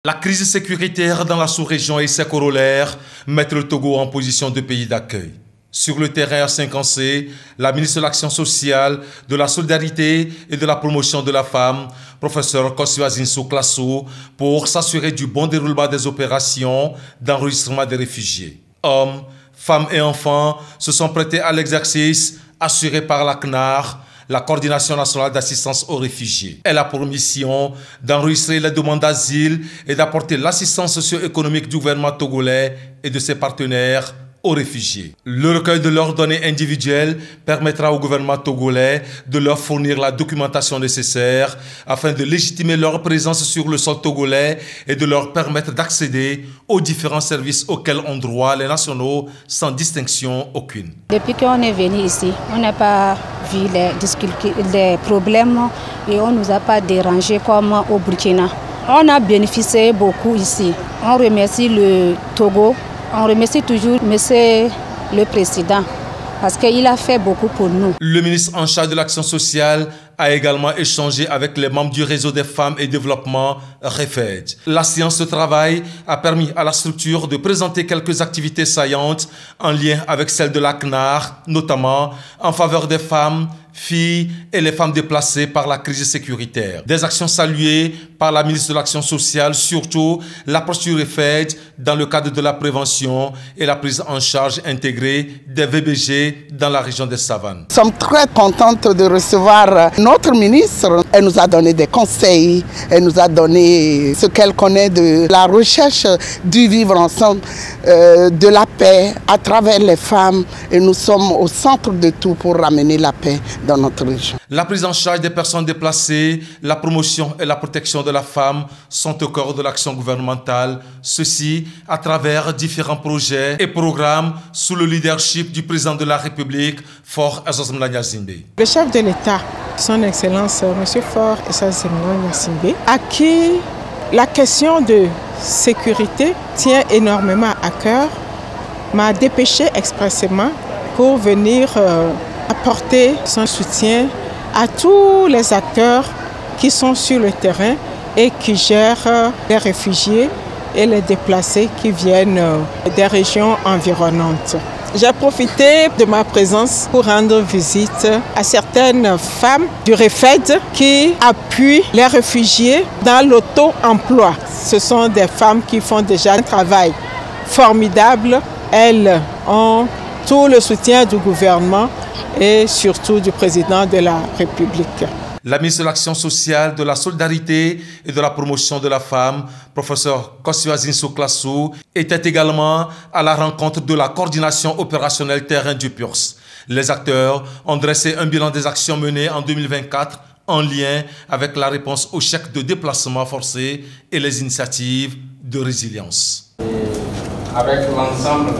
La crise sécuritaire dans la sous-région et ses corollaires mettent le Togo en position de pays d'accueil. Sur le terrain à Cinquancé, la ministre de l'Action sociale, de la solidarité et de la promotion de la femme, professeur Kosciuszko Klasso, pour s'assurer du bon déroulement des opérations d'enregistrement des réfugiés. Hommes, femmes et enfants se sont prêtés à l'exercice assuré par la CNAR, la Coordination nationale d'assistance aux réfugiés. Elle a pour mission d'enregistrer les demandes d'asile et d'apporter l'assistance socio-économique du gouvernement togolais et de ses partenaires aux réfugiés. Le recueil de leurs données individuelles permettra au gouvernement togolais de leur fournir la documentation nécessaire afin de légitimer leur présence sur le sol togolais et de leur permettre d'accéder aux différents services auxquels ont droit les nationaux sans distinction aucune. Depuis qu'on est venu ici, on n'a pas vu les problèmes et on ne nous a pas dérangé comme au Burkina. On a bénéficié beaucoup ici. On remercie le Togo. On remercie toujours Monsieur le Président parce qu'il a fait beaucoup pour nous. Le ministre en charge de l'action sociale a également échangé avec les membres du réseau des femmes et développement REFED. La séance de travail a permis à la structure de présenter quelques activités saillantes en lien avec celles de la CNAR, notamment en faveur des femmes, filles et les femmes déplacées par la crise sécuritaire. Des actions saluées par la ministre de l'Action sociale, surtout l'approche du REFED dans le cadre de la prévention et la prise en charge intégrée des VBG dans la région des Savanes. Nous sommes très contentes de recevoir notre ministre. Elle nous a donné des conseils, elle nous a donné ce qu'elle connaît de la recherche du vivre ensemble, de la paix à travers les femmes. Et nous sommes au centre de tout pour ramener la paix dans notre région. La prise en charge des personnes déplacées, la promotion et la protection de la femme sont au cœur de l'action gouvernementale. Ceci à travers différents projets et programmes sous le leadership du président de la République, Faure Gnassingbé. Le chef de l'État, son Excellence M. Faure Gnassingbé, à qui la question de sécurité tient énormément à cœur, m'a dépêché expressément pour venir apporter son soutien à tous les acteurs qui sont sur le terrain et qui gèrent les réfugiés et les déplacés qui viennent des régions environnantes. J'ai profité de ma présence pour rendre visite à certaines femmes du REFED qui appuient les réfugiés dans l'auto-emploi. Ce sont des femmes qui font déjà un travail formidable. Elles ont tout le soutien du gouvernement et surtout du président de la République. La ministre de l'Action sociale, de la solidarité et de la promotion de la femme, professeur Kosciuszko Klasso, était également à la rencontre de la coordination opérationnelle terrain du PURS. Les acteurs ont dressé un bilan des actions menées en 2024 en lien avec la réponse aux chèques de déplacement forcé et les initiatives de résilience. Avec l'ensemble